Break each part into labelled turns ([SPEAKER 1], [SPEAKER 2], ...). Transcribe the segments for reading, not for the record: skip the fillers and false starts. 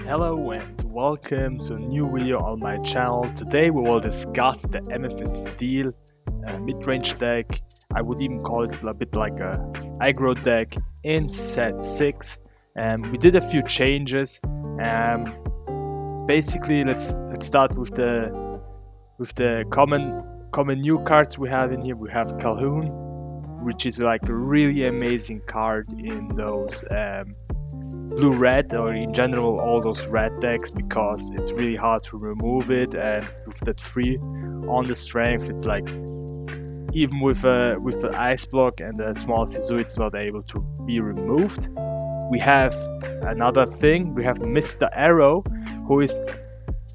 [SPEAKER 1] Hello and welcome to a new video on my channel. Today we will discuss the Amethyst Steel mid-range deck. I would even call it a bit like a aggro deck in set 6. We did a few changes. Basically, let's start with the common new cards we have in here. We have Calhoun, which is like a really amazing card in those blue-red, or in general all those red decks, because it's really hard to remove it, and with that 3 on the strength, it's like even with an ice block and a small Sisu, it's not able to be removed. We have another thing. We have Mr. Arrow, who is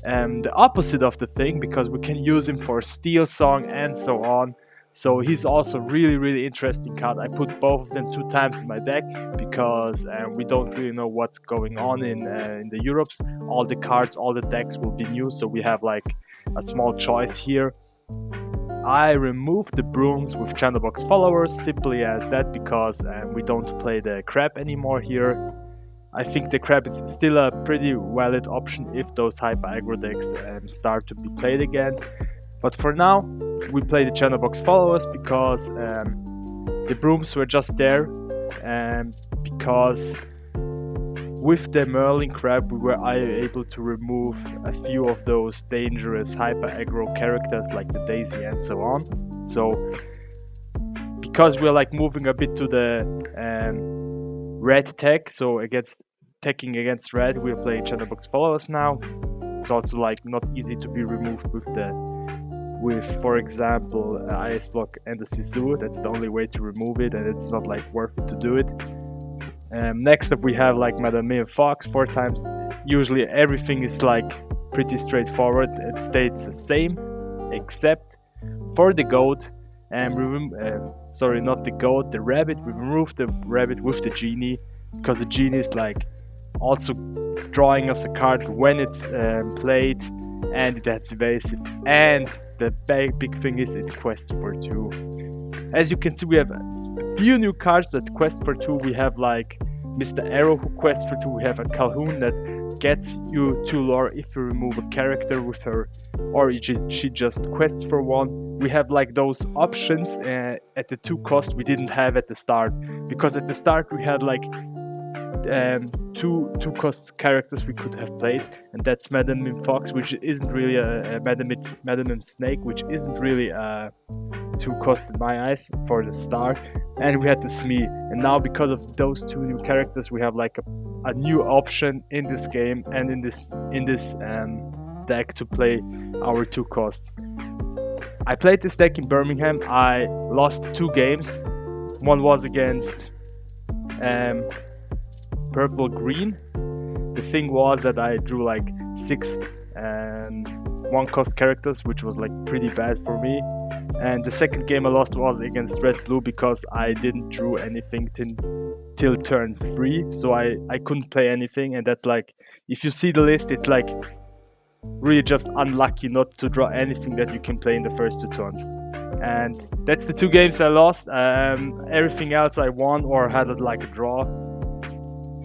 [SPEAKER 1] the opposite of the thing, because we can use him for Steel Song and so on. So he's also really interesting card. I put both of them 2 times in my deck because we don't really know what's going on in the Europes. All the cards, all the decks will be new, so we have like a small choice here. I removed the brooms with Channelbox followers, simply as that, because we don't play the crab anymore here. I think the crab is still a pretty valid option if those hyper aggro decks start to be played again. But for now, we play the Channelbox followers because the brooms were just there, because with the Merlin crab we were able to remove a few of those dangerous hyper aggro characters like the Daisy and so on. So because we're like moving a bit to the red tech, so teching against red, we're playing Channelbox followers now. It's also like not easy to be removed with, for example, Ice Block and the Sisu. That's the only way to remove it, and it's not like worth it to do it. Next up we have like Madame Mim Fox 4 times. Usually everything is like pretty straightforward. It stays the same, except for the goat. Sorry, not the goat, the rabbit. We remove the rabbit with the genie, because the genie is like also drawing us a card when it's played, and it has evasive, and the big thing is it quests for 2. As you can see, we have a few new cards that quest for 2. We have like Mr. Arrow, who quests for 2. We have a Calhoun that gets you 2 lore if you remove a character with her, or she just quests for 1. We have like those options at the 2 cost we didn't have at the start, because at the start we had like two cost characters we could have played, and that's Madame Mim Fox, which isn't really a Madame Mim Snake, which isn't really a 2 cost in my eyes for the start, and we had the Smee. And now, because of those 2 new characters, we have like a new option in this game and in this deck to play our 2 costs. I played this deck in Birmingham. I lost 2 games. One was against purple green. The thing was that I drew like 6 1 cost characters, which was like pretty bad for me. And the second game I lost was against red blue, because I didn't draw anything till turn 3, so I couldn't play anything. And that's like, if you see the list, it's like really just unlucky not to draw anything that you can play in the first 2 turns. And that's the 2 games I lost. Everything else I won or had like a draw.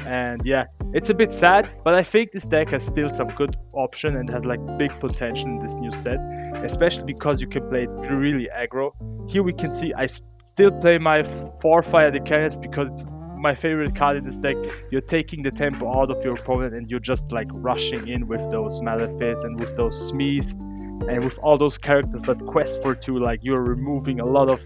[SPEAKER 1] And yeah, it's a bit sad, but I think this deck has still some good option and has like big potential in this new set, especially because you can play it really aggro. Here we can see I still play my 4 Fire the Cannons, because it's my favorite card in this deck. You're taking the tempo out of your opponent, and you're just like rushing in with those Malefice and with those Smees and with all those characters that quest for 2. Like, you're removing a lot of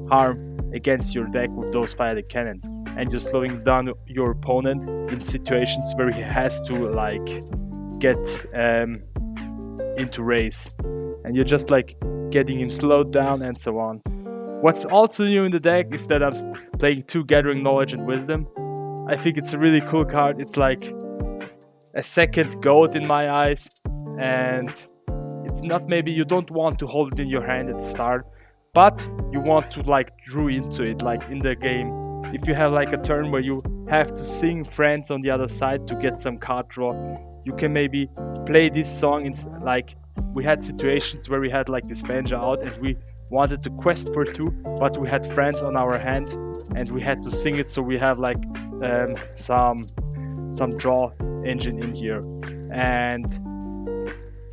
[SPEAKER 1] harm against your deck with those Fire the Cannons, and you're slowing down your opponent in situations where he has to like get into race, and you're just like getting him slowed down and so on. What's also new in the deck is that I'm playing 2 Gathering Knowledge and Wisdom. I think it's a really cool card. It's like a second goat in my eyes, and it's not, maybe you don't want to hold it in your hand at the start, but you want to like draw into it like in the game. If you have like a turn where you have to sing friends on the other side to get some card draw, you can maybe play this song. Like, we had situations where we had like this Benja out and we wanted to quest for 2, but we had friends on our hand and we had to sing it, so we have like some draw engine in here. And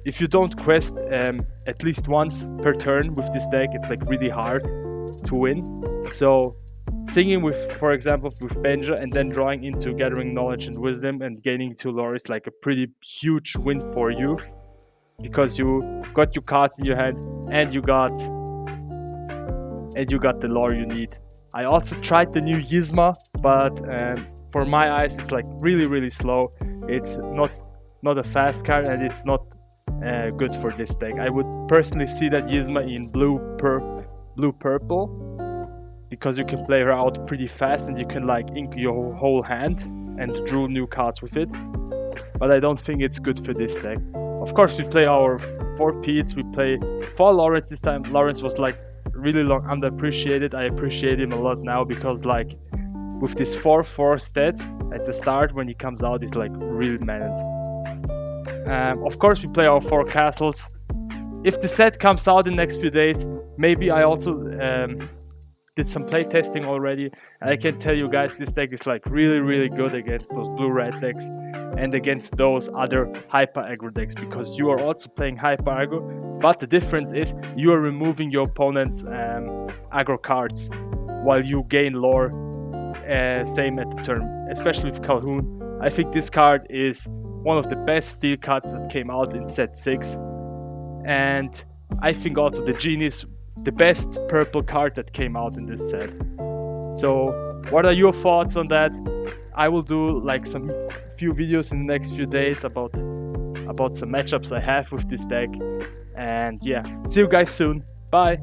[SPEAKER 1] if you don't quest at least once per turn with this deck, it's like really hard to win. So singing with, for example, with Benja and then drawing into Gathering Knowledge and Wisdom and gaining 2 lore is like a pretty huge win for you, because you got your cards in your hand and you got the lore you need. I also tried the new Yzma, but for my eyes it's like really slow. It's not a fast card, and it's not good for this deck. I would personally see that Yzma in blue-purple, because you can play her out pretty fast and you can like ink your whole hand and draw new cards with it. But I don't think it's good for this deck. Of course, we play our 4 Pete's, we play 4 Lawrence this time. Lawrence was like really long underappreciated. I appreciate him a lot now, because like with this 4/4 stats at the start when he comes out, he's like real menace. Of course, we play our 4 castles. If the set comes out in the next few days, maybe I also did some play testing already, and I can tell you guys, this deck is like really good against those blue-red decks and against those other hyper aggro decks, because you are also playing hyper aggro, but the difference is you are removing your opponent's aggro cards while you gain lore, same at the turn, especially with Calhoun. I think this card is one of the best steel cards that came out in set 6, and I think also the Genie is the best purple card that came out in this set. So what are your thoughts on that? I will do like some few videos in the next few days about some matchups I have with this deck. And yeah, see you guys soon. Bye.